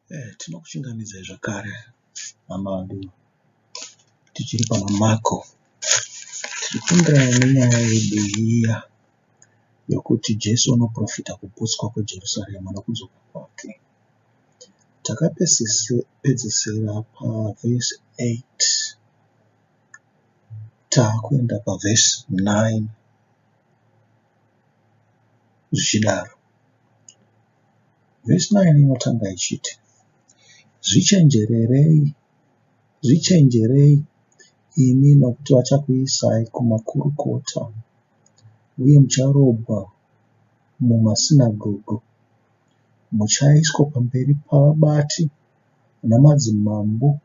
Tinokuchingamidza zvakare hama vangu tichiri pana Marko. Tirikupindira nenyaya yedu iya yokuti Jesu anoprofita kuputswa kweJerusarema nokudzoka kwake. Takapedzisira pavhesi 8 taakuenda pavhesi 9 zvichidaro. Vhesi 9 inotanga ichiti, zvichenjerei imi nokuti vachakuisai kumakurukota uye mucharobwa mumasinagoge, muchaiswa pamberi pavabati namadzimambo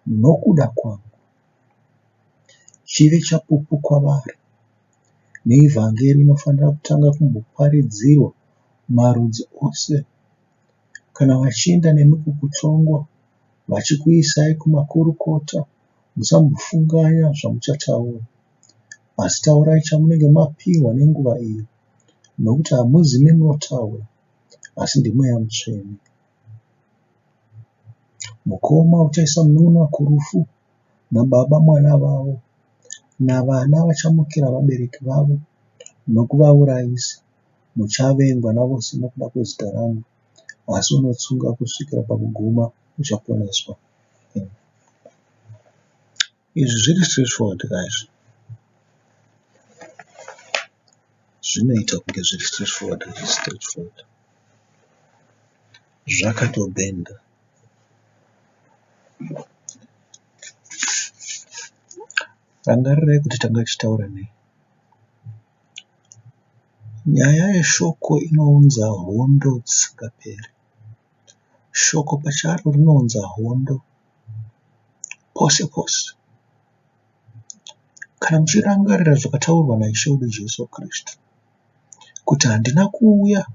nokuda kwangu. Chive chapupu kwavari. Neivhangeri inofanira kutanga kumboparidzirwa marudzi ose. Kana vachienda nemi kukutongwa vachikuisai kumakurukota, musambofunganya zvamuchataura, asi taurai chamunenge mapiwa nenguva iyo, nokuti hamuzi memunotaura, asi ndiMweya Mutsvene. Mukoma uchaisa munun'una kurufu, nababa mwana vavo, navana vachamukira vabereki vavo nokuvaurayisa. Muchavengwa navose nokuda kwezita rangu, asi unotsunga kusvikira pakuguma uchaponeswa. Izvi zviri straightforward guys. Zvinoita kunge zviri straightforward. Zvakatobhenda. Rangarirai kuti tanga tichitaura nei. Nyaya yeshoko inounza hondo dzisingaperi. Shoko pacharo rinounza hondo pose pose. Kana muchirangarira zvakataurwa naIshe wedu Jesu Kristu, kuti handina kuuya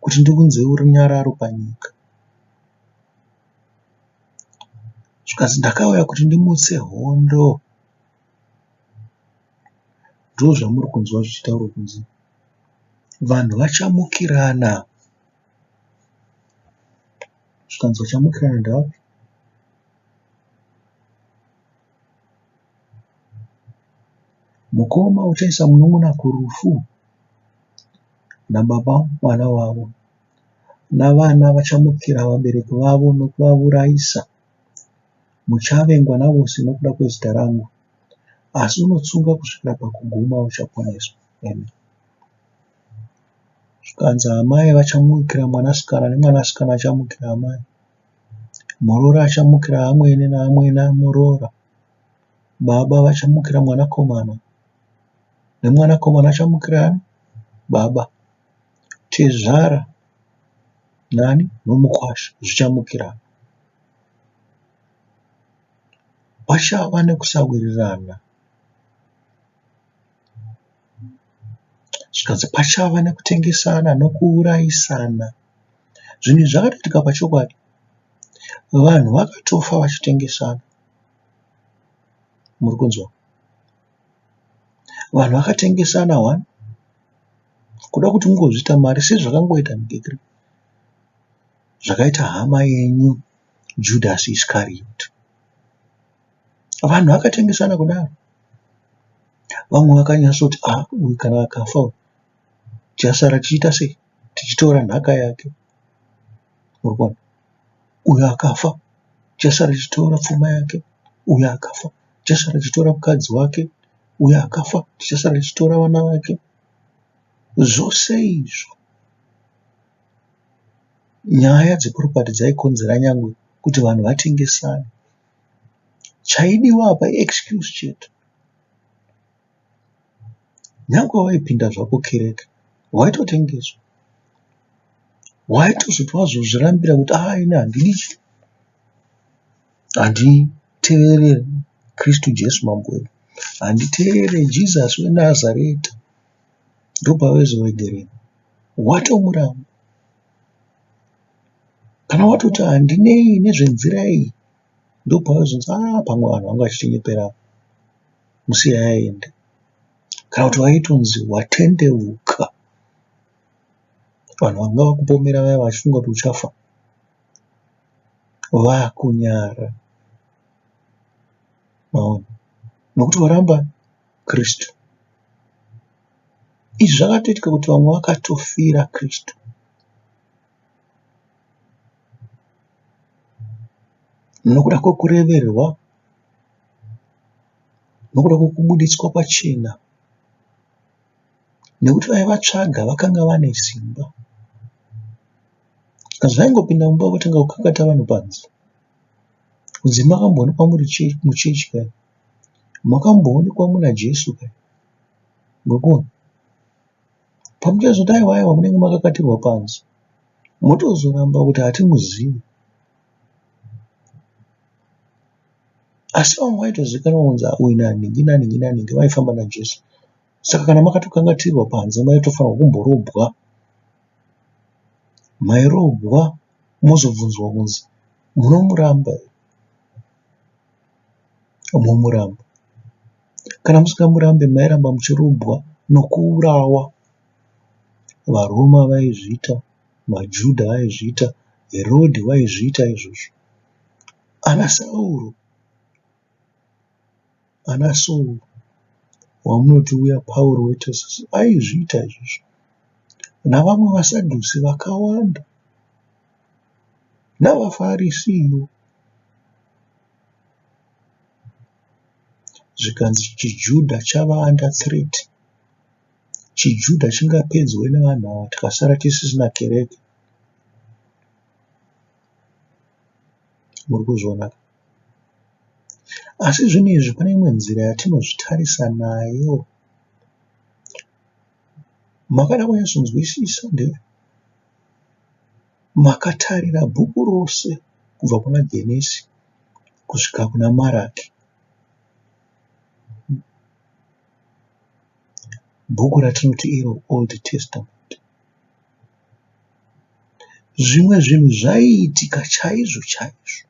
kuti ndiunze runyararo panyika, zvikazi ndakauya kuti ndimutse hondo. Ndizvo zvamuri kunzwa zvichitaurwa kunzi vanhu vachamukirana. Zvikanzi vachamukirana ndavapi? Mukoma uchaisa munun'una kurufu, nababa mwana wavo, navana vachamukira vabereki vavo nokuvaurayisa. Muchavengwa navose nokuda kwezita rangu, asi unotsunga kusvikira pakuguma uchaponeswa. Amen. Zvikanzi amai vachamukira mwanasikana nemwanasikana achamukira amai, muroora achamukira amwene naamwene amuroora, baba vachamukira mwanakomana nemwanakomana achamukira baba, tezvara nomukwasha zvichamukirana. Pachava nekusawirirana. Zvikanzi pachava nekutengesana nokuurayisana. Zvinhu zvakatoitika pachokwadi. Vanhu vakatofa vachitengesana. Muri kunzwa? Vanhu vakatengesana kuda kuti mungozvita mari sezvakangoita mugegre. Zvakaita hama yenyu Judas Iscariot. Vanhu vakatengesana kudaro. Vamwe vakanyatsoti uyu kana akafa tichasara tichiita sei? Tichitora nhaka yake. Uyu akafa tichasara tichitora pfuma yake. Uyu akafa tichasara tichitora mukadzi wake. Uyu akafa tichasara tichitora vana vake. Zvose izvo nyaya dzepropati dzaikonzera nyangwe kuti vanhu vatengesane. Chaidiwa apa excuse chete. Nyangwe waipinda zvako kereke, waitotengeswa. Waitozoti wazozvirambira kuti ini handiteerere Kristu Jesu mambo wedu, handiteerere Jesus weNazareta, ndopawaizowedherera. Watomuramba. Kana watoti handinei nezvenzira iyi, ndopawaizonzi pamwe vanhu vanga vachitinyepera, musiye aende. Kana kuti waitonzi watendeuka. Vanhu vanga vakupomera vaya vachifunga kuti uchafa. vakunyara. Maona, nokuti varamba Kristu. Izvi zvakatoitika kuti vamwe vakatofira Kristu. Nokuda kwekureverwa, nokuda kwekubuditswa pachena, nekuti vaivatsvaga vakanga vane simba. Zvaingopinda mumba votanga kukakata vanhu panze. Kunzi makamboonekwa muri muchechi kai? Makamboonekwa muna Jesu kai? Ngokuona pamuchazoti aiwa munenge makakatirwa panze, motozoramba kuti hatimuzivi. Asi vamwe vaitozivikanwa kunzi uyu naningi vaifamba naJesu. Saka kana makatokangatirwa panze maitofanirwa kumborobwa. Mairobwa mozobvunzwa kunzi munomuramba here? Momuramba. Kana musingamurambe mairamba muchirobwa nokuurawa. VaRoma vaizviita, maJudha vaizviita, Herodhi vaizviita izvozvo. Ana Sauro, ana Sauro wamunoti uya Pauro weTasasi aizviita izvozvo, navamwe vaSadhusi vakawanda, navaFarisiyo. Zvikanzi chiJudha chava under threat. ChiJudha chingapedzwe nevanhu ava tikasara tisisina kereke. Muri kuzviona? Asi zvinezvi pane imwe nzira yatinozvitarisa nayo. Makada kunyatsokunzwisisa ndeye makatarira bhuku rose kubva kuna Genesi kusvika kuna Maraki. Bhuku ratinoti iro Old Testament. Zvimwe zvinhu zvaiitika chaizvo chaizvo.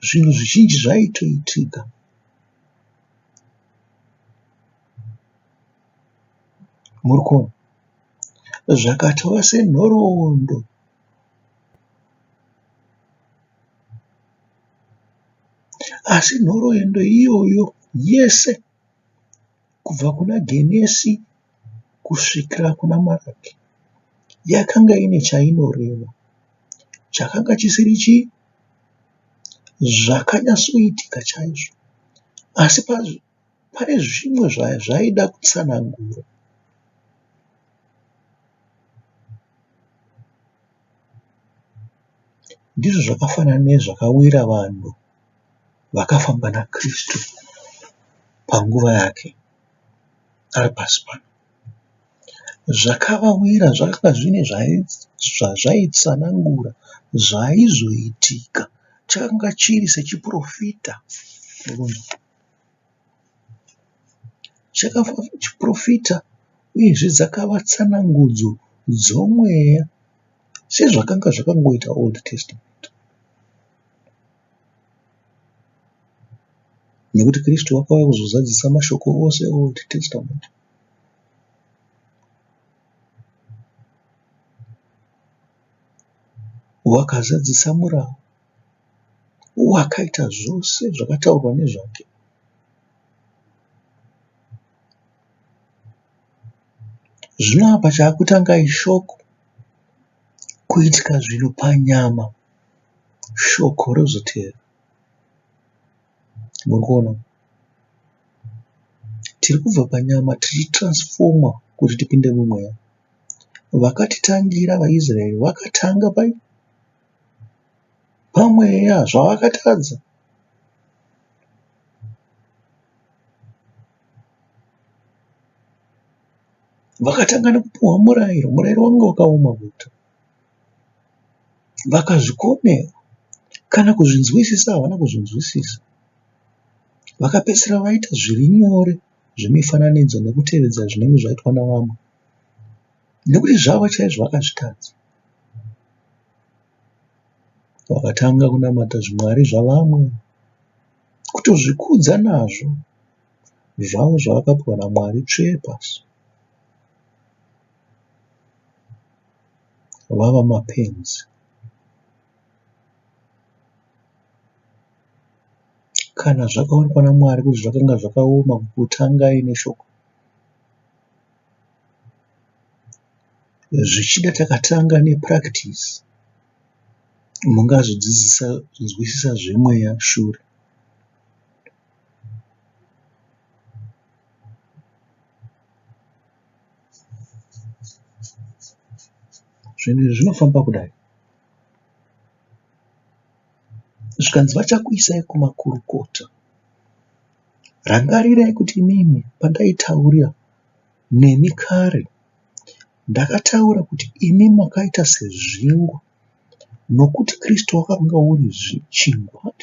Zvinhu zvizhinji zvaitoitika. Muri kuona? Zvakatova senhoroondo. Asi nhoroondo iyoyo yese kubva kuna Genesi kusvikira kuna Maraki yakanga ine chainoreva. Chakanga chisiri chii? Zvakanyatsoitika chaizvo. Asi pane zvimwe zvaida kutsanangura. Ndizvo zvakafanana nezvakawira vanhu vakafamba naKristu panguva yake ari pasi pano. Zvakavawira zvakanga zvine zvazvaitsanangura zvaizoitika. Chakanga chiri sechiprofita. Chakava chiprofita uyezve dzakava tsanangudzo dzomweya sezvakanga zvakangoita Old Testament. Nekuti Kristu wakauya kuzozadzisa mashoko ose Old Testament. Wakazadzisa murau, wakaita zvose zvakataurwa nezvake. Zvino apa chaakutanga ishoko kuitika zvinhu panyama, shoko rozotevera. Muri kuona? Tiri kubva panyama tichitransformwa kuti tipinde mumweya. Vakatitangira vaIsraeri vakatanga pamweya zvavakatadza. Vakatanga nekupuhwa murayiro wanga wakaoma guta. Vakazvikomera, kana kuzvinzwisisa havana kuzvinzwisisa. Vakapedzisira vaita zviri nyore zvemifananidzo nekutevedza zvinenge zvaitwa navamwe. Nekuti zvavo chaizvo vakazvitadza. Vakatanga kunamata zvimwari zvavamwe, kutozvikudza nazvo zvavo zvavakapiwa naMwari tsvee pasi. Vava mapenzi. kana zvakaonekwa naMwari kuti zvakanga zvakaoma kutanga ine shoko. Zvichida takatanga nepractice, mungazodzidzisa zvemweya shure. Zvinhu izvi zvinofamba kudai. Zvikanzi vachakuisai kumakurukota. Rangarirai kuti imimi pandaitaurira nemi kare, ndakataura kuti imi makaita sezvingwa, nokuti Kristu wakanga uri chingwa.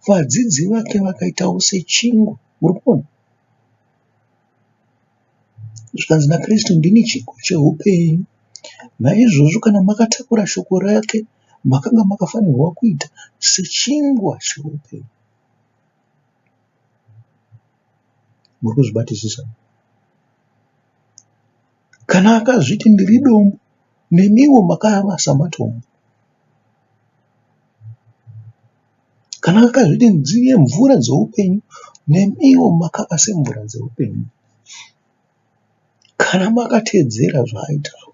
Vadzidzi vake vakaitawo sechingwa. Muri kuona? Zvikanzi naKristu ndini chingwa cheupenyu. Naizvozvo kana makatakura shoko rake, makanga makafanirwa kuita sechingwa cheupenyu. Muri kuzvibatisisa? Kana akazviti ndiri dombo, nemiwo makava samatombo. Kana akazviti ndiye mvura dzeupenyu, nemiwo makava semvura dzeupenyu. Kana makatedzera zvaaitaura.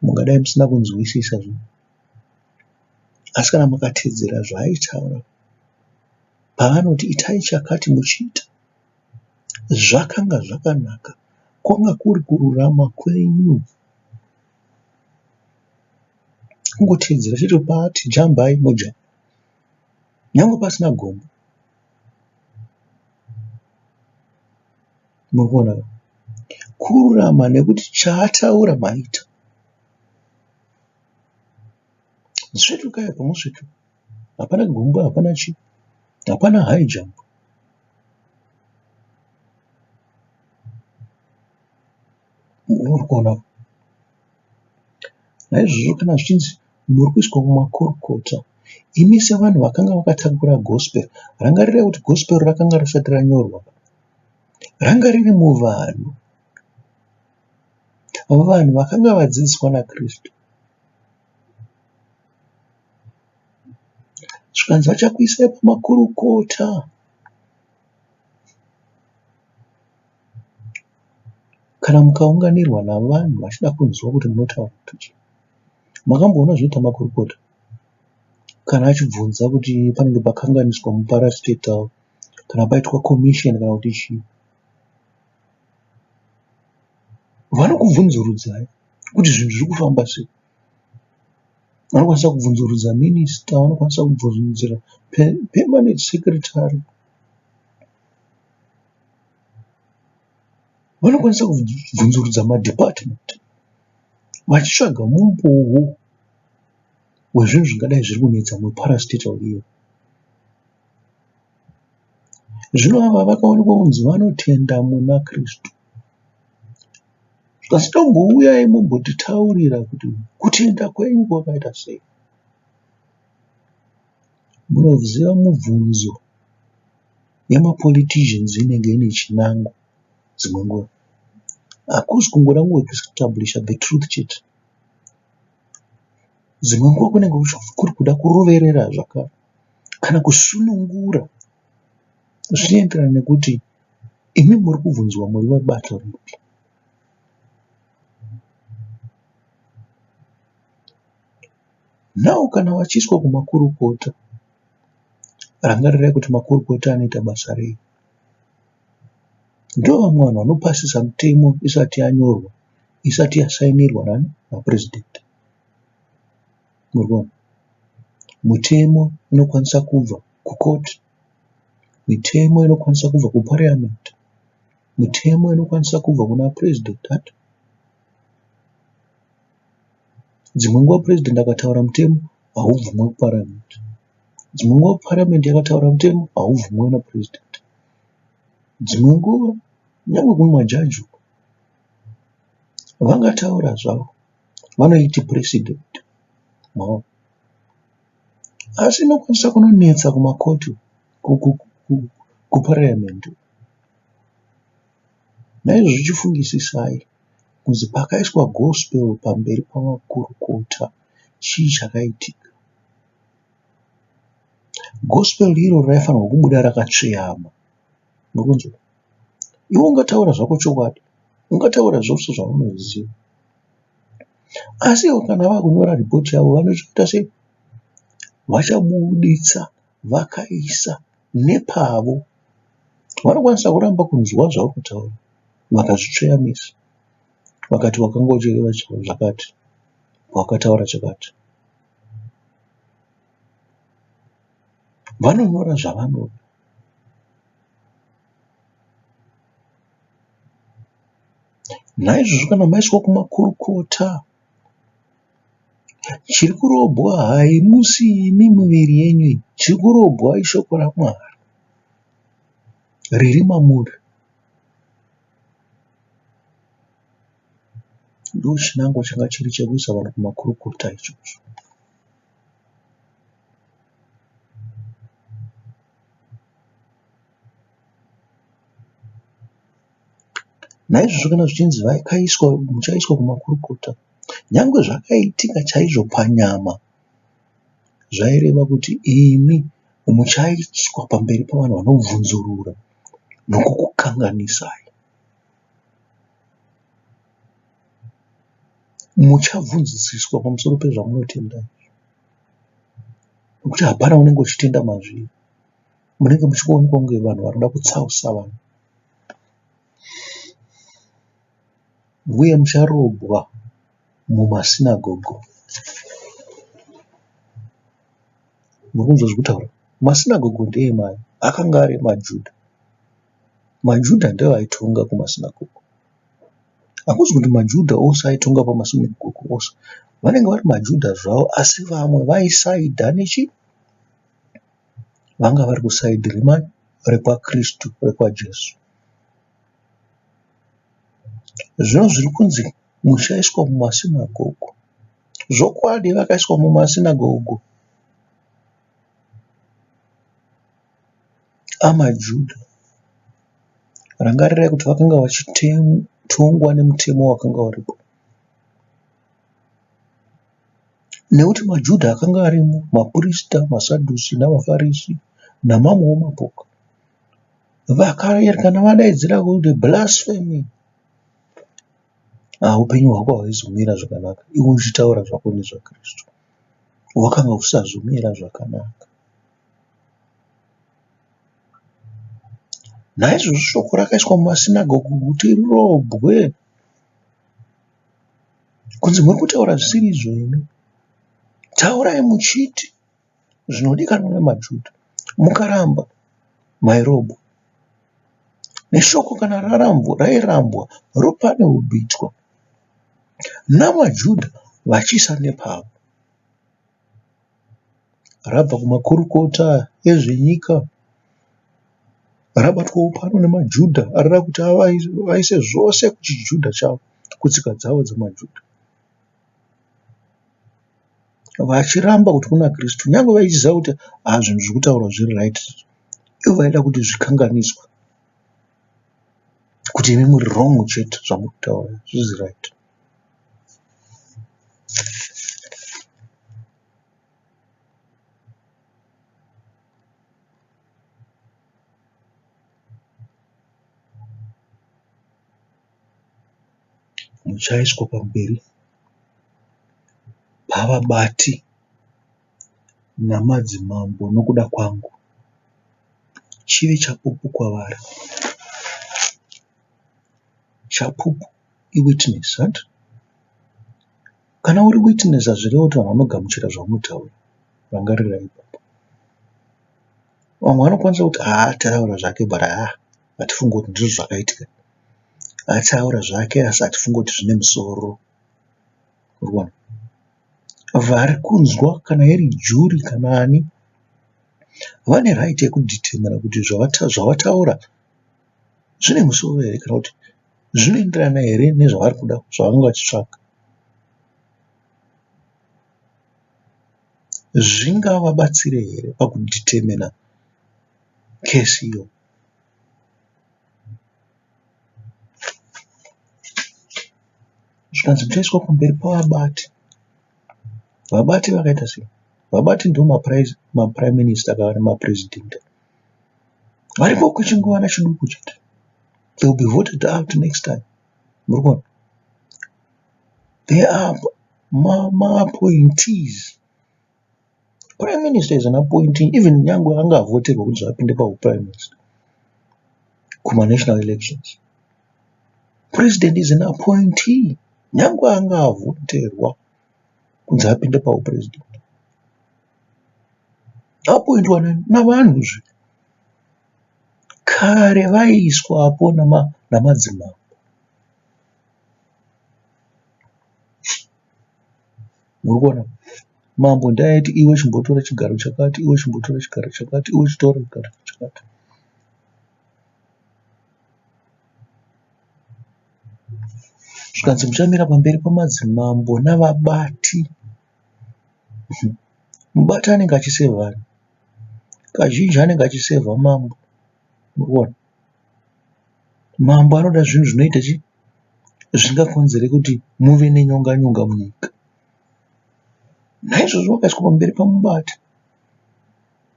Mungadai musina kunzwisisa zvinhu. Asi kana makatedzera zvaaitaura, pavanoti itai chakati muchiita, zvakanga zvakanaka, kwanga kuri kururama kwenyu. Kungotedzera chete paati jambai mojamba, nyangwe pasina gombo. Murikuona? Kururama nekuti chaataura maita. Svetukai pamusvetu. Hapana gombo, hapana chi, hapana high jump. Murikuona? Naizvozvo kana zvichinzi muri kuiswa kumakurukota, imi sevanhu vakanga vakatakura gospel, rangarirai kuti gospel rakanga risati ranyorwa. Ranga riri muvanhu. Vanhu vakanga vadzidziswa naKristu. Zvikanzi vachakuisai pamakurukota. Kana mukaunganirwa navanhu vachida kunzwa kuti munotaura tuchi, makamboona zvinoita makurukota? Kana achibvunza kuti panenge pakanganiswa muparasiteta, kana paitwa commission kana kuti chii, vanokubvunzurudzai kuti zvinhu zviri kufamba sei. Vanokwanisa kubvunzurudza minista, vanokwanisa kubvunzura permanent secretary, vanokwanisa kubvunzurudza madepartment, vachitsvaga mumbowo wezvinhu zvingadai zviri kunetsa muparasiteta iyo. Zvino ava vakaonekwa kunzi vanotenda muna Kristu. Asi tombouyai mumbotitaurira kuti kutenda kwenyu kwakaita sei. Munoziva mubvunzo yemapoliticians inenge ine chinangwa dzimwe nguva. Hakusi kungoda kuestablisha the truth chete. Dzimwe nguva kunenge kuri kuda kuroverera zvakare kana kusunungura. Zvinoenderana nekuti imi muri kubvunzwa muri vebato ripi. Nawo kana vachiiswa kumakurukota, rangarirai kuti makurukota anoita basa rei. Ndo vamwe vanhu vanopasisa mitemo isati yanyorwa, isati yasainirwa nani? Napresident. Murikuona? Mitemo inokwanisa kubva kukoti, mitemo inokwanisa kubva kuparliament, mitemo inokwanisa kubva kuna president. Dzimwe nguva president akataura mutemo haubvumwe kuparliament. Dzimwe nguva parliament yakataura mutemo haubvumwe napresident. Dzimwe nguva nyangwe kune majaji vangataura zvavo, vanoiti president. Asi inokwanisa kunonetsa kumakoti, kuparliament. Naizvozvo zvichifungisisai kunzi pakaiswa gospel pamberi pamakurukota, chii chakaitika. gospel iro raifanirwa kubuda rakatsveyama. Nokunzwa iwe ungataura zvako chokwadi, ungataura zvose zvaunoziva, asi ivo kana vakunyora ripoti yavo vanochiita sei? Vachabuditsa vakaisa nepavo. Vanokwanisa kuramba kunzwa zvauri kutaura vakazvitsveyamisa, vakati wakanga uchireva zvakati, wakataura chakati. Vanonyora zvavanoda. Naizvozvo kana maiswa kumakurukota, chiri kurobwa haimusimi miviri yenyu, chiri kurobwa ishoko raMwari riri mamuri. Ndochinangwa changa chiri chekuisa vanhu kumakurukota ichocho. Naizvozvo kana zvichinzi muchaiswa kumakurukota, nyangwe zvakaitika chaizvo panyama, zvaireva kuti imi muchaiswa pamberi pavanhu vanobvunzurura nokukukanganisai. Muchabvunzisiswa pamusoro pezvamunotenda, nokuti hapana unenge uchitenda mazviri. Munenge muchionekwa kunge vanhu vanoda kutsausa vanhu, uye mucharobwa mumasinagogo. Mukunzwa zvekutaura, masinagogo ndeemai akanga ari maJudha. maJudha ndiwo aitonga kumasinagogo. Hakuzi kuti maJudha ose aitonga pamasinagogo ose, vanenge vari maJudha zvavo, asi vamwe vaisaidha nechi, vanga vari kusaidhi remani, rekwaKristu, rekwaJesu. Zvino zviri kunzi muchaiswa mumasinagogo, zvokwadi vakaiswa mumasinagogo amaJudha. Rangarirai kuti vakanga vachitongwa nemutemo wakanga uripo, nekuti maJudha akanga arimo, mapurista, masadhusi navafarisi namamwewo mapoka, kana vadaidzira kuti blasphemy, upenyu hwako hwaizomira zvakanaka. Iwe uchitaura zvako nezvaKristu, wakanga usazomira zvakanaka. Naizvozvo shoko rakaiswa mumasinagogo kuti rirobwe, kunzi muri kutaura zvisiri izvo imi. Taurai muchiti zvinodikanwa nemaJudha. Mukaramba mairobwa. Neshoko kana rairambwa ropane ubitwa namaJudha vachiisa nepavo. Rabva kumakurukota ezvenyika, rabatwawo pano nemaJudha arida kuti vaise zvose kuchiJudha chavo, kutsika dzavo dzemaJudha, vachiramba kuti kuna Kristu, nyange vaichiziva kuti zvinhu zviri kutaurwa zviri right, ivo vaida kuti zvikanganiswe, kuti imi muri wrong chete, zvamuri kutaura zvizi right. Muchaiswa pamberi pavabati namadzimambo nokuda kwangu, chive chapupu kwavari. Chapupu iwitness. Kana uri witness hazvirevo kuti vanhu vanogamuchira zvaunotaura. Rangarira ipapo. Vamwe vanokwanisa kuti ataura zvake but hatifungi kuti ndizvo zvakaitika. Ataura zvake asi hatifungi kuti zvine musoro. Urikuona? Vari kunzwa kana iri juri kana ani, vane right yekudhitemera kuti zvavataura zvine musoro here, kana kuti zvinoenderana here nezvavari kuda, zvavanga vachitsvaka. Zvingavabatsire here pakudhitemera kesi iyo. Zvikanzi muchaiswa pamberi pavabati. Vabati vakaita sei? vabati ndo maprime minister kana mapresident varipo kwechinguva chiduku chete. They will be voted out next time. They are appointees. Prime minister is an appointee. Even nyangwe anga voted kuti zvapinde prime minister kuma national elections. President is an appointee. Nyangwe anga voterwa kuti apinde president. Appointwa navanhu zve. Kare vaiswapo namadzimambo. Murikuona mambo ndaiti iwe chimbotora chigaro chakati, iwe chimbotora chigaro chakati, iwe chitora chigaro chakati. Zvikanzi muchamira pamberi pamadzimambo navabati. Mubati anenge achisevha vanhu. Kazhinji anenge achisevha mambo. Murikuona mambo anoda zvinhu zvinoita zvingakonzere kuti muve nenyonga nyonga munyika. Naizvozvo wakaiswa pamberi pamubati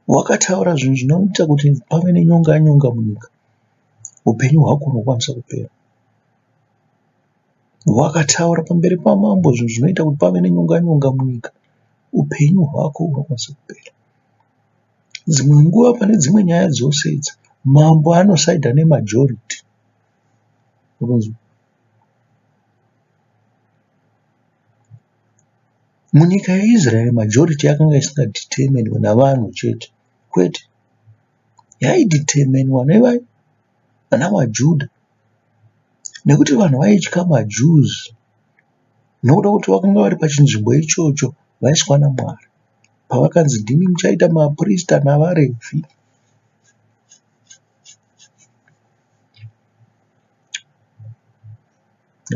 wakataura zvinhu zvinoita kuti pave nenyonga nyonga munyika, upenyu hwako hunokwanisa kupera. Wakataura pamberi pamambo zvinhu zvinoita kuti pave nenyonga nyonga munyika, upenyu hwako hunokwanisa kupera. Dzimwe nguva pane dzimwe nyaya dzose idzi mambo anosaidha nemajority. Munyika yeIsrael majority yakanga isingadeterminwa navanhu chete, kwete, yaideterminwa navaJudha, nekuti vanhu vaitya maJews nokuda kuti vakanga vari pachinzvimbo ichocho vaiswa naMwari. Pavakanzi ndimi muchaita maprista navaRevhi,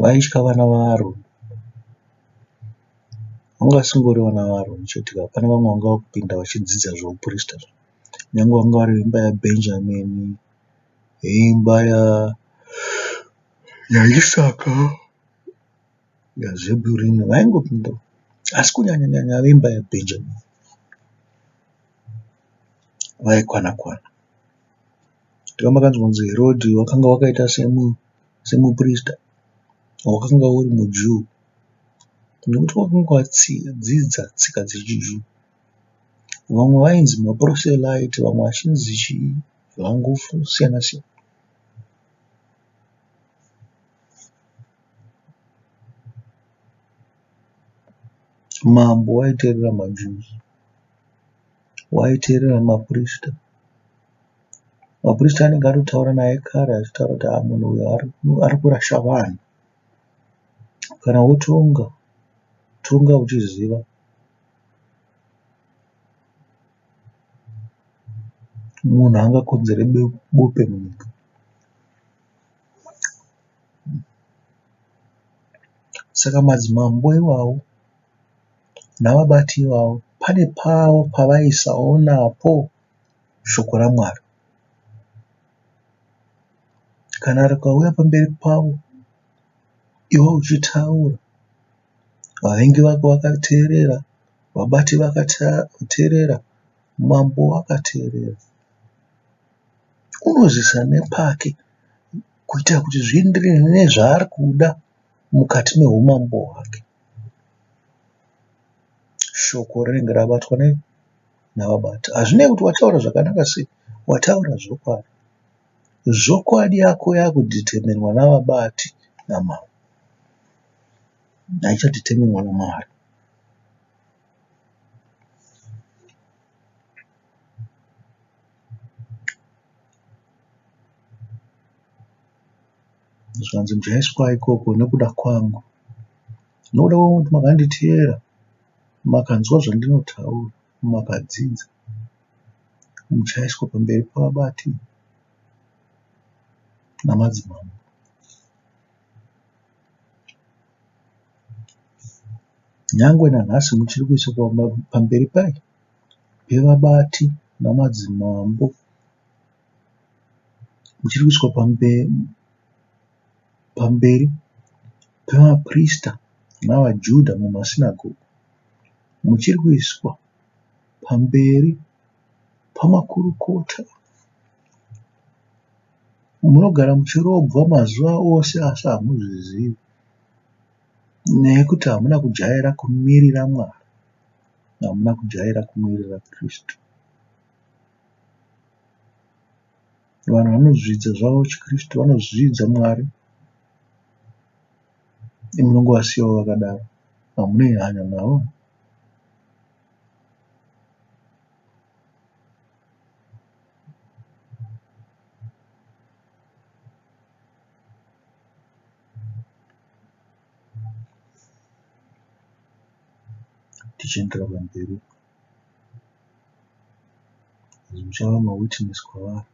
vaitya vana vaAroni. Vanga vasingori vana vaAroni chete, hapana vamwe vanga vakupinda vachidzidza zveuprista. Nyange vanga vari veimba yaBhenjamini, veimba yaIsaka, yaZebhurini, vaingopinda, asi kunyanya nyanya veimba yaBhenjamini vaikwana-kwana. Ndiwo makanzi kunzi Herodhi wakanga wakaita semuprista, wakanga uri muJuu, nekuti wakanga wadzidza tsika dzechiJuu. Vamwe vainzi maproselyte, vamwe vachinzi chii, zvangosiyana siyana. Mambo waiteerera maJews, waiteerera maprista. Maprista anenge atotaura naye kare achitaura kuti munhu uyu ari kurasha vanhu. Kana wotonga, tonga uchiziva. Munhu angakonzere bope munyika. Saka madzimambo iwawo navabati ivavo pane pavo pavaisaonapo shoko raMwari. Kana rikauya pamberi pavo iwe uchitaura, vavengi vako vakateerera, vabati vakateerera, mambo vakateerera, unozisa nepake kuitira kuti zvienderere nezvaari kuda mukati meumambo hwake. Shoko rinenge rabatwa navabati. Hazvinei kuti wataura zvakanaka sei, wataura zvokwadi. Zvokwadi yako yakudhiteminwa navabati namambo, haichadhiteminwa naMwari. Zvanzi muchaiswa ikoko nekuda kwangu, nokuda kwokuti makanditeera, makanzwa zvandinotaura, makadzidza, muchaiswa pamberi pavabati namadzimambo. Nyangwe nanhasi muchiri kuiswa pamberi pevabati namadzimambo, muchiri kuiswa pamberi pemaprista navaJudha mumasinagoge, muchiri kuiswa pamberi pamakurukota. Munogara muchirobwa mazuva ose asi hamuzvizivi nekuti hamuna kujaira kumirira Mwari, hamuna kujaira kumirira Kristu. Vanhu vanozvidza zvavo chiKristu, vanozvidza Mwari, munongovasiyawo vakadaro, hamunei hanya navo. Tichiendera pamberi, muchava mawitness kwavari.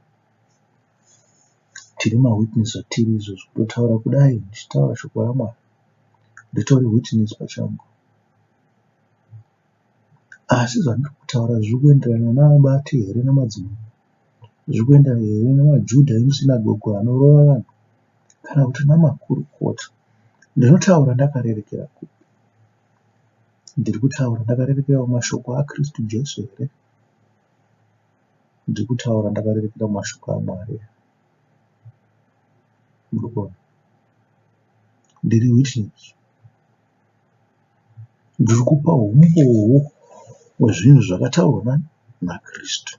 Tiri mawitness atiri izvozvo, kutotaura kudai ndichitaura shoko raMwari, nditori witness pachangu. Asi zvandiri kutaura zviri kuenderana navabati here namadzimambo, zviri kuenderana here namaJudha emusinagoge anorova vanhu, kana kuti namakurukota. Ndinotaura ndakarerekera kupi? Ndiri kutaura ndakarerekera mumashoko aKristu Jesu here? Ndiri kutaura ndakarerekera mumashoko aMwari here? Murikuona? Ndiri witness. Ndiri kupa umboo hwezvinhu zvakataurwa naKristu.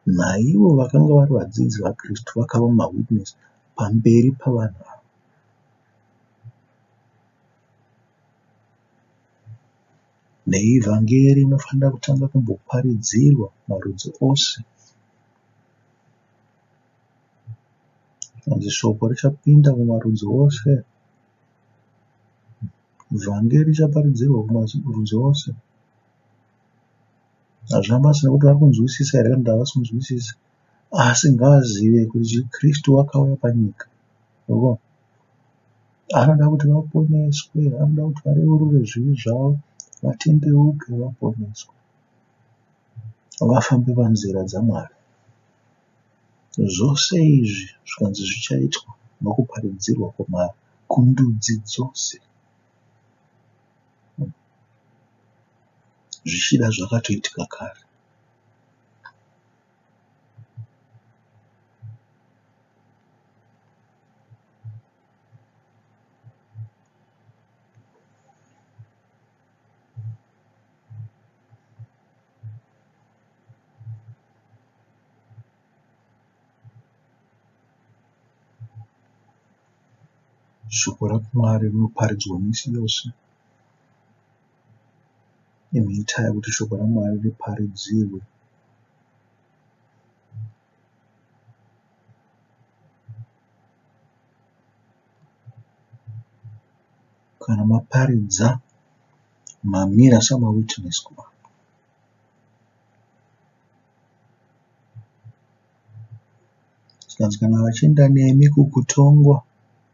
Naivo vakanga vari vadzidzi vaKristu vakava mawitness pamberi pavanhu ava. Neivhangeri inofanira kutanga kumboparidzirwa marudzi ose. Kunzi shoko richapinda kumarudzi ose. Vhangeri richaparidzirwa kumarudzi ose. Hazvina basa nekuti vari kunzwisisa here kana kuti havasi kunzwisisa, asi ngavazive kuti Kristu wakauya panyika. Anoda kuti vaponeswe, anoda kuti vareurure zvivi zvavo, vatendeuke, vaponeswe, vafambe panzira dzaMwari. Zvose izvi zvikanzi zvichaitwa nokuparidzirwa kundudzi dzose, zvichida zvakatoitika kare. Shoko raMwari rinoparidzwa misi yose. Imi itai kuti shoko raMwari riparidzirwe. Kana maparidza, mamira samawitness kuvanhu. Zikanzi kana vachienda nemi kukutongwa,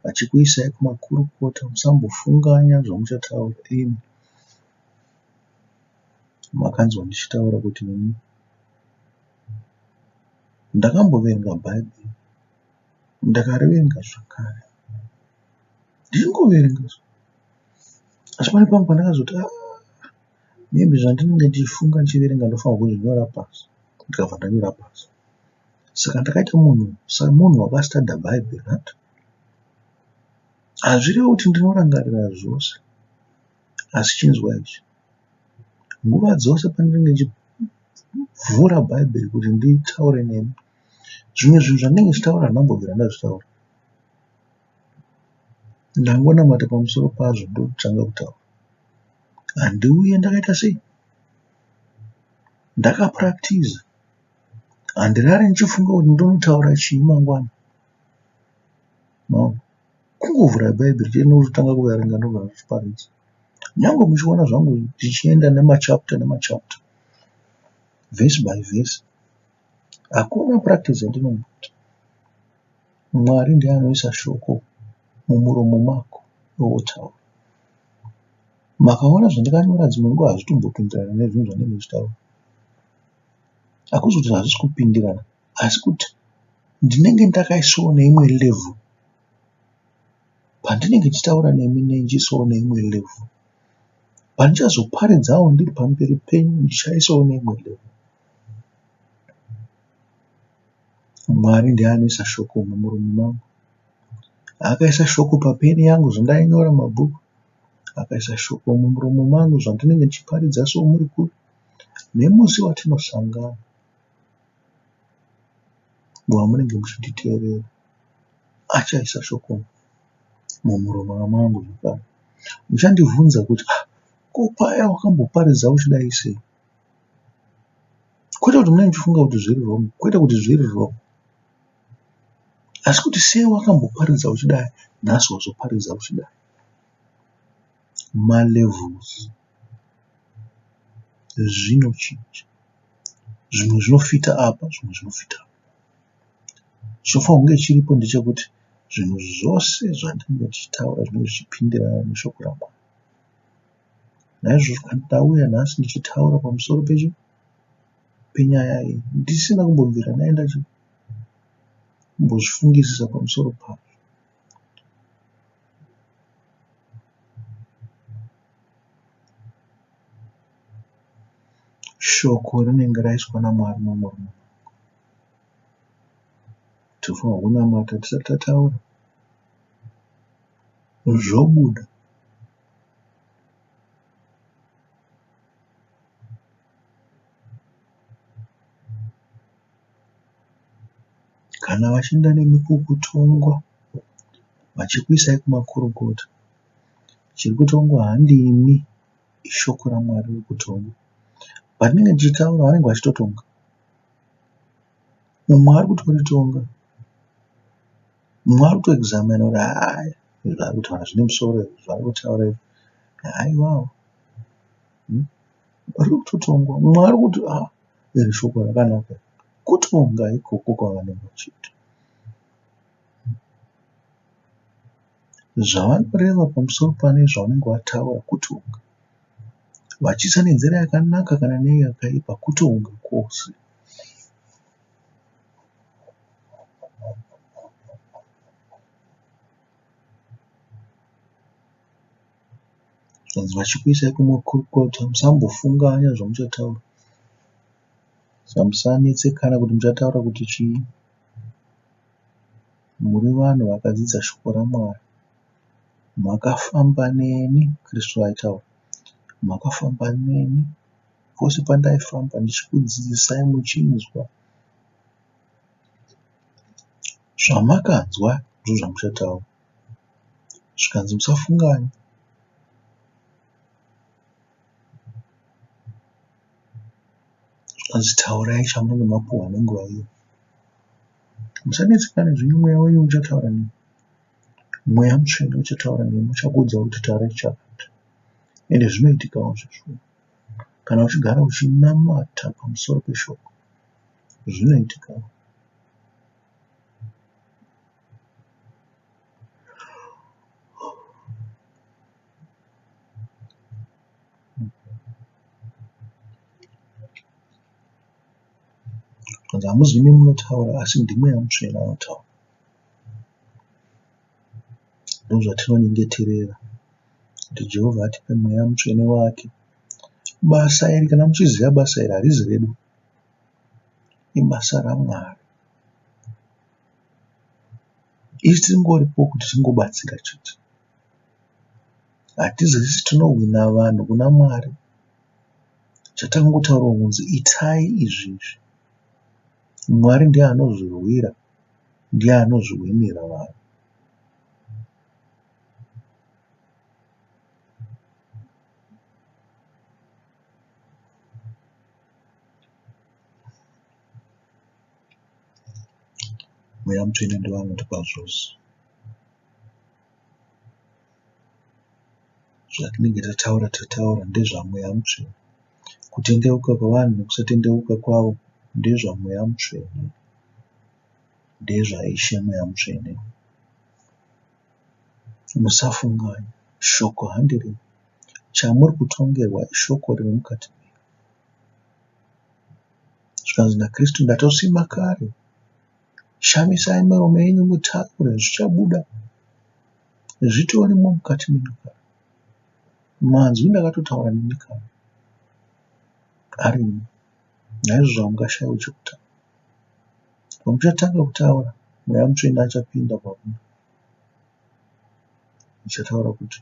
vachikuisai kumakurukota, musambofunganya zvamuchataura. Imi makanzwa ndichitaura kuti nini ndakamboverenga Bhaibheri, ndakariverenga zvakare, ndichingoverenga asi pane pamwe pandakazoti maybe zvandinenge ndichifunga ndichiverenga ndofanirwa kuzvinyora pasi, ndikabva ndanyora pasi. Saka ndakaita munhu wakastadha Bhaibheri. Hazvirevi kuti ndinorangarira zvose, asi chinzwa ichi, nguva dzose pandinenge ndichivhura Bhaibheri kuti nditaure nemi, zvimwe zvinhu zvandinenge ndichitaura handambobvira ndazvitaura. Ndangonamata pamusoro pazvo ndotanga kutaura. Handiuye ndakaita sei? Ndakapractiza. Handirari ndichifunga kuti ndonotaura chii mangwana. Kungovhura Bhaibheri chete nokutanga kuverenga ndobva ndichiparidza. Nyange muchiona zvangu ndichienda nemachapter nemachapter, verse by verse, hakuna practice yandinoita. Mwari ndiye anoisa shoko mumuromo mako otaura. Makaona zvandakanyora dzimwe nguva hazvitombopindirana nezvinhu zvandinenge ndichitaura. Hakuzi kuti hazvisi kupindirana, asi kuti ndinenge ndakaisawo neimwe level. Pandinenge ndichitaura nemi ndichiisawo neimwe level. Pandichazoparidzawo ndiri pamberi penyu ndichaisawo neimwe level. Mwari ndiye anoisa shoko mumuromo mangu. Akaisa shoko papeni yangu zvandainyora mabhuku, akaisa shoko mumuromo mangu zvandinenge ndichiparidza somuri kure, nemusi watinosangana wamunenge muchinditeerera achaisa shoko mumuromo mangu zvakare. Muchandibvunza kuti ko paya wakamboparidza uchidai sei? Kwete kuti munenge muchifunga kuti zviri wrong, kwete kuti zviri wrong, asi kuti sei wakamboparidza uchidai, nhasi wazoparidza uchidai. Malevels zvinochinja, zvimwe zvinofita apa, zvimwe zvinofita apa. Chinofanira kunge chiripo ndechekuti zvinhu zvose zvandinenge ndichitaura zvinenge zvichipindirana neshoko raMwari. Naizvozvo kana ndauya nhasi ndichitaura pamusoro penyaya iyi ndisina kumbobvira ndaenda kumbozvifungisisa pamusoro payo, shoko rinenge raiswa naMwari mumuromo. Tinofanira kunamata tisati tataura, zvobuda. Kana vachienda nemi kukutongwa, vachikuisai kumakurukota, chiri kutongwa handini, ishoko raMwari riri kutongwa. Patinenge tichitaura vanenge vachitotonga. Mumwe ari kutoritonga, mumwe ari kutoexamina kuti haya zvaari kutaura zvine musoro here, zvaari kutaura izvi haiwawo, riri kutotongwa. Mumwe ari kuti iri shoko rakanaka, kutonga ikoko kwavanenge vachiita. Zvavanoreva pamusoro pane zvavanenge vataura kutonga, vachiisa nenzira yakanaka kana neyakaipa, kutonga kwose. Zvanzi vachikuisai kumakurukota, musambofunganya zvamuchataura. Musanetsekana kuti muchataura kuti chii. Muri vanhu vakadzidza shoko raMwari. Makafamba neni, Kristu aitaura, makafamba neni pose pandaifamba ndichikudzidzisai muchinzwa. Zvamakanzwa ndizvo zvamuchataura. Zvikanzi musafunganya, zvikanzi taurai chamunenge mapuhwa nenguva iyo. Musanetsekana zvenyu, mweya wenyu uchataura nemi. Mweya mutsvene uchataura nemi, uchakuudza kuti taurai chakati. Ende zvinoitikawo zvizvo. Kana uchigara uchinamata pamusoro peshoko, zvinoitikawo. Zvanzi hamuzi imi munotaura, asi ndiMweya Mutsvene anotaura. Ndozvatinonyengeterera kuti Jehovha atipe Mweya Mutsvene wake. Basa iri, kana muchiziva basa iri, harizi redu, ibasa raMwari. Isi tingoripo kuti tingobatsira chete. Hatizisi tinohwina vanhu kuna Mwari. Chatangotaura kunzi itai izvizvi. Mwari ndiye anozvirwira, ndiye anozvihwinira vanhu. Mweya Mutsvene ndiye anotipa zvose. Zvatinenge tataura ndezvaMweya Mutsvene. Kutendeuka kwavanhu nekusatendeuka kwavo ndezvaMweya Mutsvene, ndezvaIshe Mweya Mutsvene. Musafunganya, shoko handirei. Chamuri kutongerwa ishoko riri mukati menyu. Zvikanzi naKristu ndatosima kare, shamisai miromo yenyu mutaure, zvichabuda. Zvitorimo mukati menyu kare. manzwi ndakatotaura nemi kare arimo. Naizvozvo hamungashaiwo chekutaura. Pamuchatanga kutaura, mweya mutsvene achapinda pauri. Muchataura kuti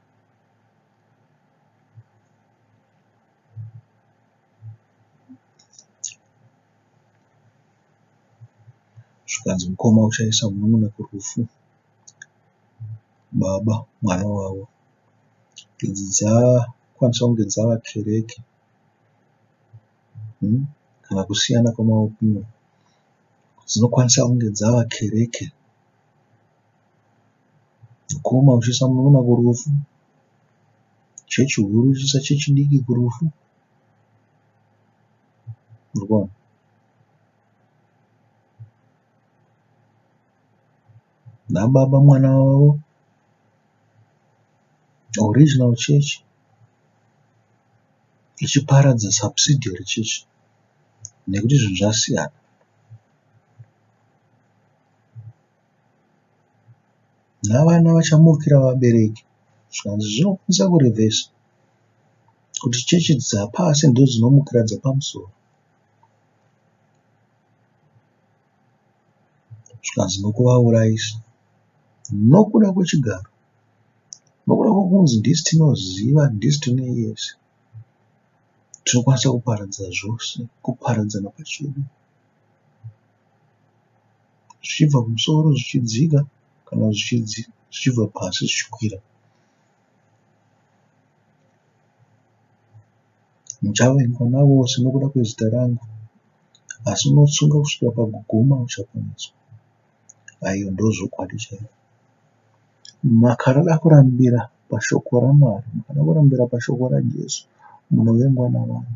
zvikanzi mukoma uchaisa munun'una kurufu, baba mwana wavo. Idzi dzakwanisa kunge dzava kereke kana kusiyana kwemaopinion. Dzinokwanisa kunge dzava kereke. Mukoma uchiisa munun'una kurufu, chechi huru ichiisa chechi diki kurufu. Murikuona? Nababa mwana wavo, original church ichiparadza subsidiary church, nekuti zvinhu zvasiyana. Navana vachamukira vabereki. Zvikanzi zvinokwanisa kurevhesa kuti chechi dzapasi ndidzo dzinomukira dzepamusoro. Zvikanzi nokuvaurayisa nokuda kwechigaro, nokuda kwokunzi ndisi tinoziva, ndisi tine yese, tinokwanisa kuparadza zvose, kuparadzana pachedu, zvichibva kumusoro zvichidzika kana zvichibva pasi zvichikwira. Muchavengwa navose nokuda kwezita rangu, asi unotsunga kusvika paguma uchaponeswa. Aiyo ndozvokwadi chaizvo. Makarada kurambira pashoko raMwari, makada kurambira pashoko raJesu, munovengwa navanhu.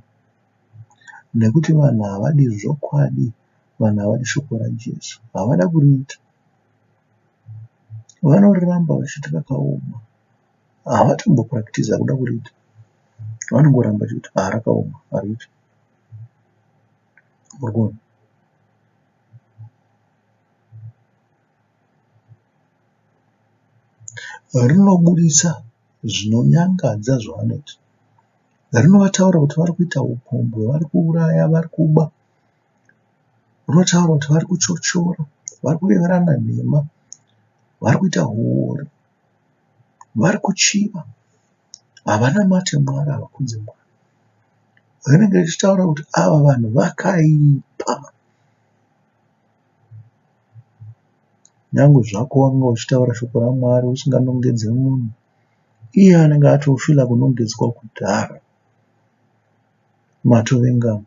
Nekuti vanhu havadi zvokwadi, vanhu havadi shoko raJesu, havada kuriita. Vanoriramba vachiti rakaoma, havatombopuractiza kuda kuriita. Vanongoramba chete rakaoma, hariiti. Murikuona? Rinobuditsa zvinonyangadza zvavanoita. Rinovataura kuti vari kuita upombwe, vari kuuraya, vari kuba. Rinotaura kuti vari kuchochora, vari kureverana nhema, vari kuita huori, vari kuchiva, havanamate Mwari, havakudze Mwari. Rinenge richitaura kuti ava vanhu vakaipa. Nyange zvako wanga uchitaura shoko raMwari usinganongedze munhu, iye anenge atofila kunongedzwa kudhara. Matovengana.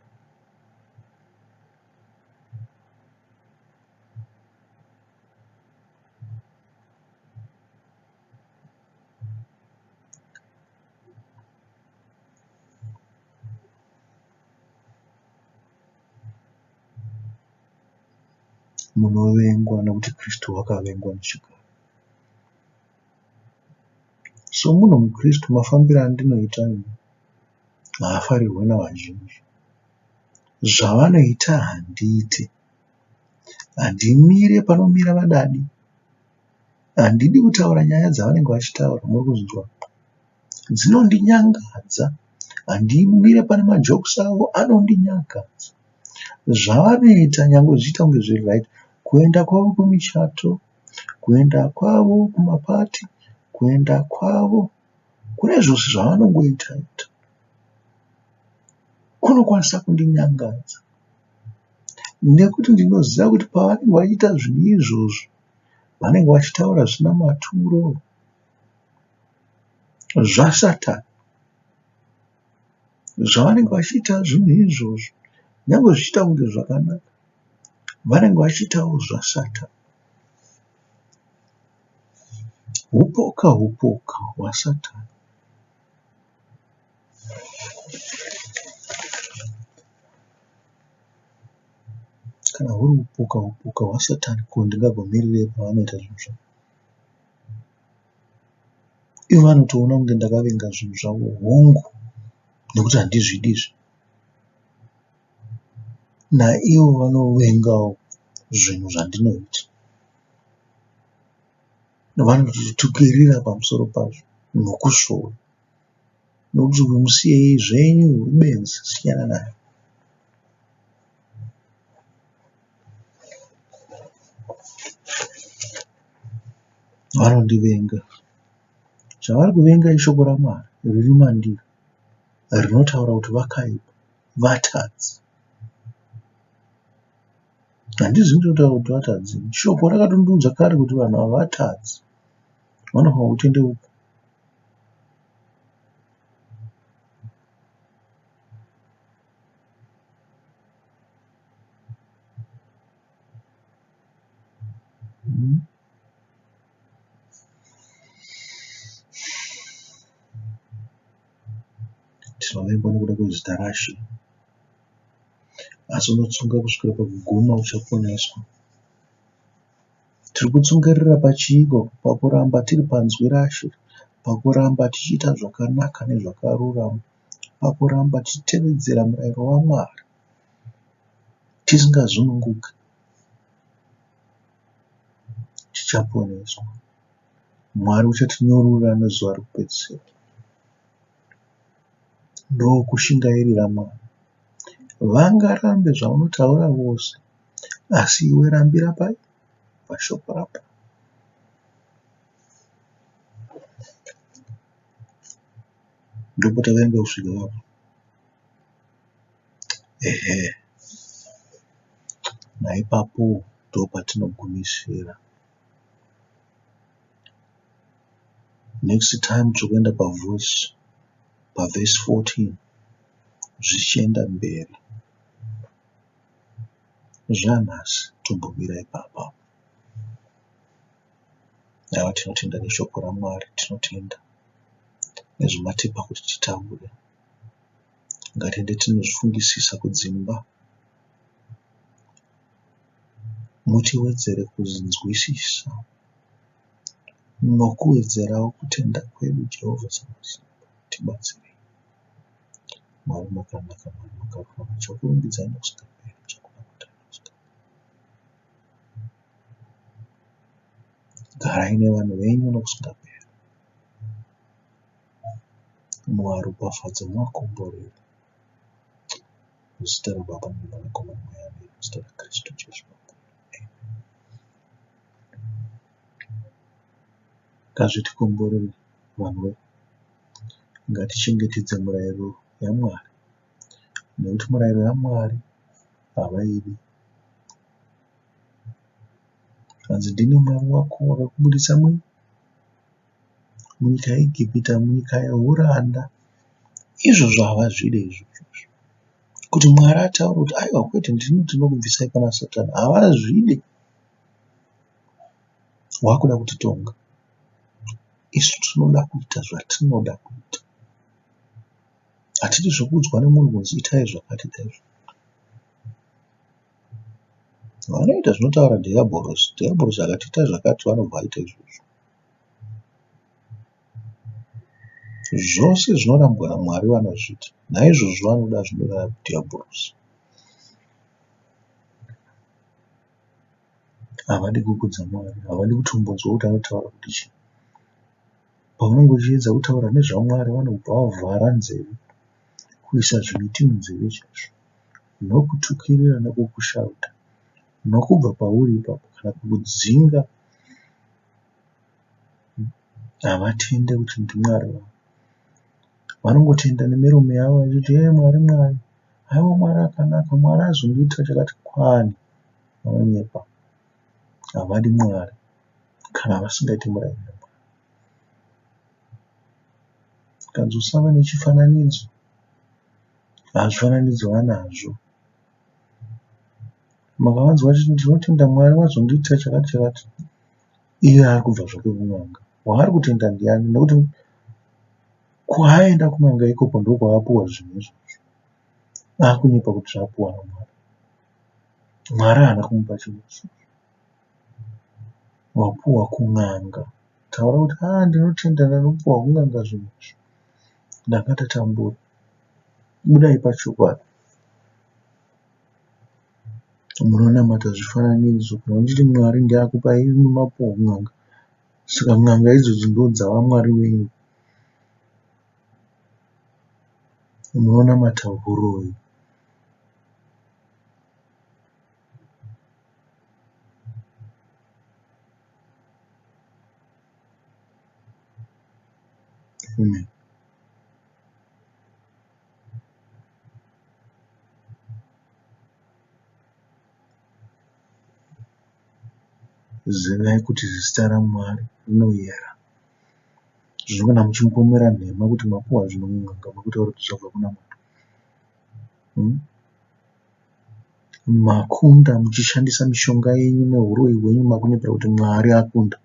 Munovengwa nokuti Kristu wakavengwa nechigaro. Somunhu muKristu, mafambiro andinoita haafarirwe navazhinji. Zvavanoita handiiti. Handimire panomira vadadi. Handidi kutaura nyaya dzavanenge vachitaura, muri kuzvinzwa. Dzinondinyangadza. Handimire pane majokisi avo, anondinyangadza. Zvavanoita nyange zvichiita kunge zviri right. Kuenda kwavo kumichato, kuenda kwavo kumapati, kuenda kwavo kune zvose zvavanongoita kunokwanisa kundinyangadza. Nekuti ndinoziva kuti pavanenge vachiita zvinhu izvozvo, vanenge vachitaura zvina maturo zvaSatani. Zvavanenge vachiita zvinhu izvozvo, nyange zvichiita kunge zvakanaka, vanenge vachiitawo zvaSatani. Hupoka hwaSatani. Kana huri hupoka hwaSatani, ko ndingagomirireyi pavanoita zvinhu zvavo? Ivo vanotoona kunge ndakavenga zvinhu zvavo hongu, nekuti handizvidizve. Naivo vanovengawo zvinhu zvandinoita. Vanototukirira pamusoro pazvo nokusvova. nokuti kumusiyei zvenyu ubenzi siyana naye. Vanondivenga. Zvavari kuvenga ishoko raMwari riri mandiri rinotaura kuti vakaipa, vatadzi. Handizvi ndinotaura kuti vatadzi. Shoko rakatondiudza kare kuti vanhu ava vatadzi, vanofanira kutendeuka. Tinovengwa nekuda kwezita raShe, asi unotsunga kusvikira pakuguma uchaponeswa. Tiri kutsungarira pachiiko? Pakuramba tiri panzwi raShe, pakuramba tichiita zvakanaka nezvakarurama, pakuramba tichitevedzera murayiro waMwari tisingazununguki, tichaponeswa. Mwari uchatinyorora nezuva rekupedzisira. Ndokushingairira Mwari. Vangarambe zvaunotaura vose, asi iwe rambira pashoko rapo. Ndopotakaenda kusvika apo. Naipapo ndopatinogumisira. Next time tokuenda pavhesi 14 zvichienda mberi. Zvanhasi tombomira ipapa. Ava tinotenda neshoko raMwari, tinotenda nezvematepa kuti titaure. Ngatiende tinozvifungisisa kudzimba. Mutiwedzere kunzwisisa nokuwedzerawo kutenda kwedu. Jehovha Sabaoth, tibatsirei. Mwari makanaka, Mwari makarurama, chakurumbidzai nokusingaperi, chakunakutai nokusingaperi. Garai nevanhu venyu nokusingaperi. Muvaropafadze, muvakomborere. Muzita raBaba naMwanakomana naMweya, muzita raKristu Jesu. Ngazvitikomborere vanhu we. Ngatichengetedze murayiro yaMwari, nekuti murayiro yaMwari havaibi. Zvanzi, ndini Mwari wako wakakubudisa munyika yeIjipita, munyika yeuranda. Izvozvo havazvide izvozvo. Kuti Mwari ataure kuti aiwa kwete ndini ndinokubvisai pana Satani, havazvide. Wakuda kutitonga. Isu tinoda kuita zvatinoda kuita. Hatidi zvokuudzwa nemunhu kunzi itai zvakati, itai zvakati. Vanoita zvinotaura Dhiabhorosi. Dhiabhorosi akati itai zvakati, vanobva vaita izvozvo. Zvose zvinorambwa naMwari vanozvita. Naizvozvo vanoda zvinoramba Dhiabhorosi. Havadi kukudza Mwari, havadi kutombodzwa kuti anotaura kuti chii. Paunenge uchiedza kutaura nezvaMwari, vanobva vavhara nzeve, kuisa zvimiti munzeve chaizvo, nokutukirira nokukushauta, nokubva pauri ipapo kana kukudzinga. Havatende kuti ndiMwari wavo. Vanongotenda nemiromo yavo vachiti Mwari, Mwari, haiwa Mwari akanaka, Mwari azondiitira chakati kwani. Vanonyepa. Havadi Mwari kana vasingaiti murayiro waMwari. Kanzi usava nechifananidzo. Hazvifananidzo vanazvo. Makavanzwa vachiti ndinotenda Mwari wazondiitira chakati chakati, iye ari kubva zvake kun'anga. Waari kutenda ndiani? Nekuti kwaaenda kun'anga ikoko ndokwaapuwa zvinhu izvozvo. Aakunyepa kuti zvaapuwa naMwari. Mwari haana kumupa chinhu izvozvo. Wapuwa kun'anga. Taura kuti ndinotenda ndanopuwa kun'anga zvinhu izvi. Ndakatatambura. Budai pachokwadi. Munonamata zvifananidzo. Kana muchiti Mwari ndiye akupai mapuwa kun'anga. Saka n'anga idzodzo ndo dzava Mwari wenyu. munonamata uroi. Amen. Zivai kuti zita raMwari rinoyera. Zvino kana muchimbomera nhema kuti mapuwa zvino munganga makutaura kuti zvabva kuna Mwari, makunda muchishandisa mishonga yenyu neuroi hwenyu makunyepera kuti Mwari akunda,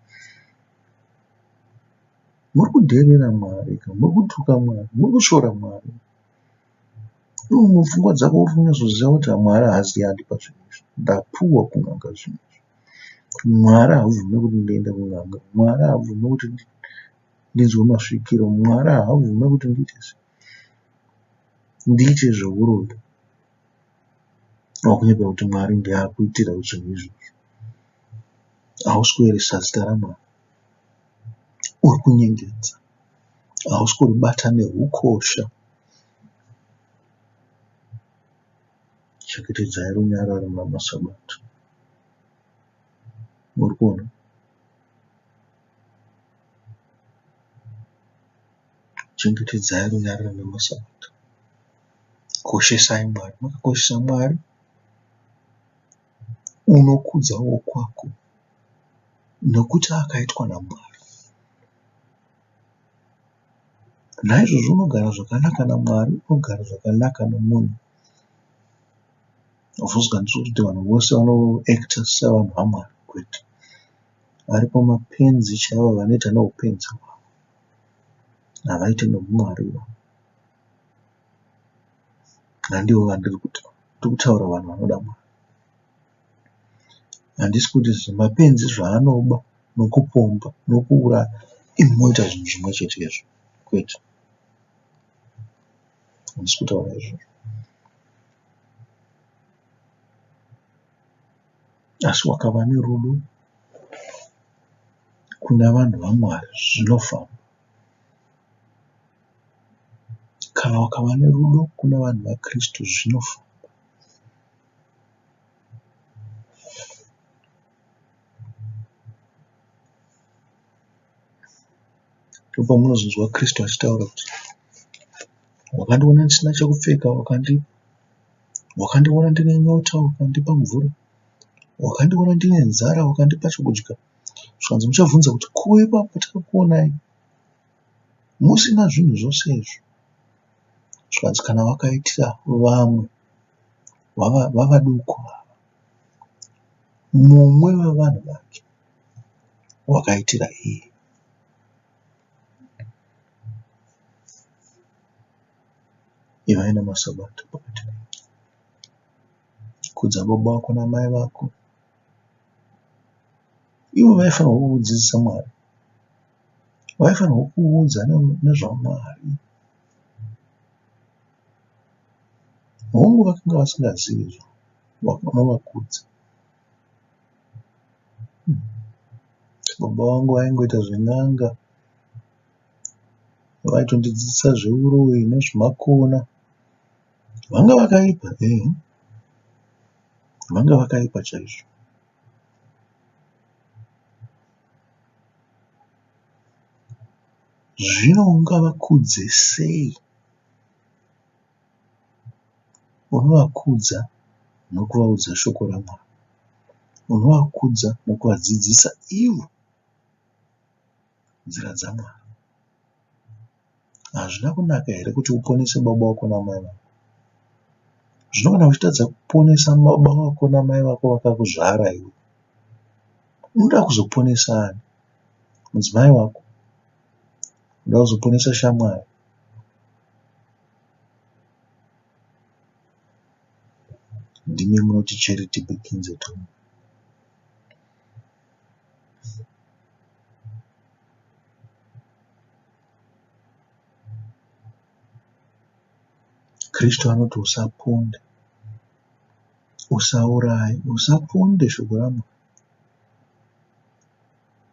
muri kudherera Mwari, muri kutuka Mwari, muri kushora Mwari. Iwo mupfungwa dzako uri kunyatsoziva kuti Mwari haasi yandipa zvinhu izvi, ndapuwa kun'anga zvinhu izvi. Mwari haabvumi kuti ndiende kun'anga, Mwari haabvumi kuti ndinzwe masvikiro, Mwari haabvumi kuti ndiite zveuroi. Wakunyepera kuti Mwari ndiye akuitira zvinhu izvozvo. Hausi kuyeresa zita raMwari, uri kunyengedza, hausi kuribata neukosha. Chengetedzai runyararo namaSabato. Muri kuona? Chengetedzai runyararo namaSabato. Koshesai Mwari. Makakoshesa Mwari, unokudza wokwako nokuti akaitwa naMwari. Naizvozvo unogara zvakanaka naMwari, unogara zvakanaka nomunhu. Hazvozvikanzwi kuti vanhu vose vanoekita sevanhu vaMwari, kwete. Varipo mapenzi chaivo vanoita neupenzi hwavo, havaiti neumwari hwavo. Handivo vandiri kutaura vanhu vanoda Mwari. Handisi kuti zvimapenzi zvaanoba nokupomba nokuuraya imi moita zvinhu zvimwe chetezvo, kwete. Handisi kutaura izvozvo. Asi wakava nerudo kuna vanhu vaMwari zvinofamba. Kana wakava nerudo kuna vanhu vaKristu zvinofamba. Ndopamunozonzwa Kristu achitaura kuti wakandiona ndisina chekupfeka wakandipa, wakandiona ndine nyota wakandipa mvura, wakandiona ndine nzara wakandipa chokudya. Zvikanzi muchabvunza kuti ko ipapo takakuonai musina zvinhu zvose izvi. Zvikanzi kana wakaitira vamwe vavaduku ava, mumwe wevanhu vake wakaitira iye. Ivai namaSabato pakati penyu. Kudza baba vako namai vako. Ivo vaifanirwa kukudzidzisa Mwari, vaifanirwa kukuudza nezvaMwari. Hongu vakanga vasingazivi izvo, unovakudza. Baba vangu vaingoita zven'anga, vaitondidzidzisa zveuroi nezvemakona. Vanga vakaipa, vanga vakaipa chaizvo. Zvino ungavakudze sei? Unovakudza nokuvaudza shoko raMwari. Unovakudza nokuvadzidzisa ivo nzira dzaMwari. Hazvina kunaka here kuti uponese baba vako namai vako? Zvino kana uchitadza kuponesa baba vako namai vako vakakuzvara iwe, unoda kuzoponesa ani? Mudzimai wako? Unoda kuzoponesa shamwari? Ndimi munoti charity begins at home. Kristu anoti usaponde, usauraye, usaponde shoko raMwari.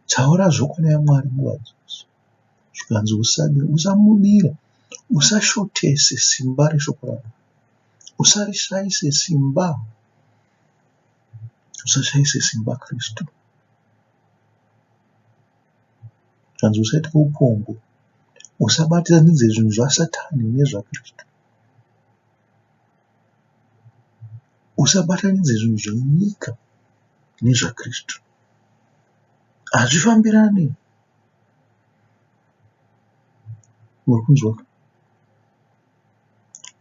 Taura zvokona yaMwari nguva dzose. Zvikanzi usabe, usamudira, Usashotese simba reshoko rako. Usarishaise simba. Usashaise simba Kristu. Kanzi usaita upongo. Usabatanidze zvinhu zvasatani nezvaKristu. Usabatanidze zvinhu zvenyika nezvaKristu. Hazvifambirani. Muri kunzwa?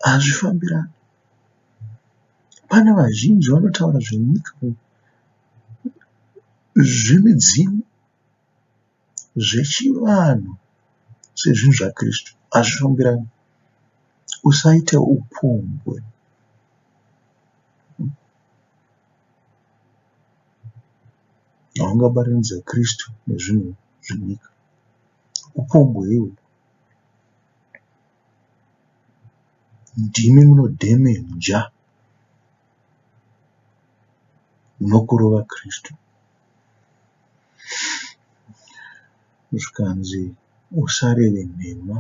Hazvifambirani. Pane vazhinji vanotaura zvenyika, zvemidzimu, zvechivanhu sezvinhu zvaKristu. Hazvifambirani. Usaite upombwe. Haungabatanidza Kristu nezvinhu zvenyika. Upombwe ihwo. Ndimi munodhemenja nokurova Kristu. Zvikanzi usareve nhema.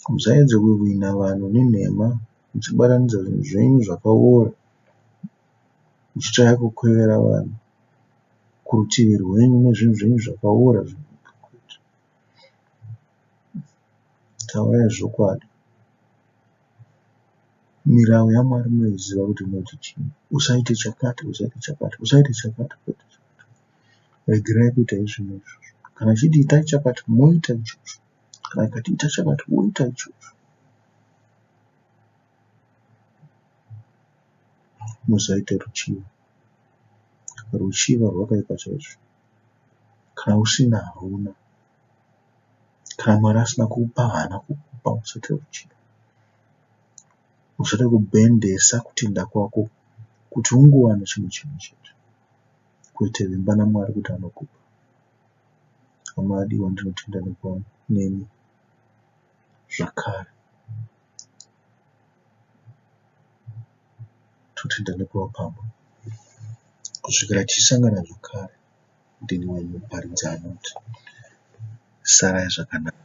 Musaedze kuwina vanhu nenhema, muchibatanidza zvinhu zvenyu zvakaora, muchitaya kukwevera vanhu kurutivi rwenyu nezvinhu zvenyu zvakaora. Taurai zvokwadi. Mirayiro yaMwari munoiziva kuti munoti chii. Usaite chakati, usaite chakati, usaite chakati. Regerai kuita izvozvo. Kana achiti itai chakati, moita ichocho. Kana akati ita chakati, woita ichocho. Musaite ruchiva. Ruchiva rwakaipa chaizvo. Kana usina hauna. Kana Mwari asina kupa haana kukupa. Musaite ruchiva. Usade kubhendesa kutenda kwako kuti ungowana chimwe chinhu chete, kwete vimba naMwari kuti anokupa. Hama adiwa, ndinotenda nemi zvakare. Totenda nekuvapamba. Kusvikira tichisangana zvakare, ndini wenyu Paridzi anoti sarai zvakanaka.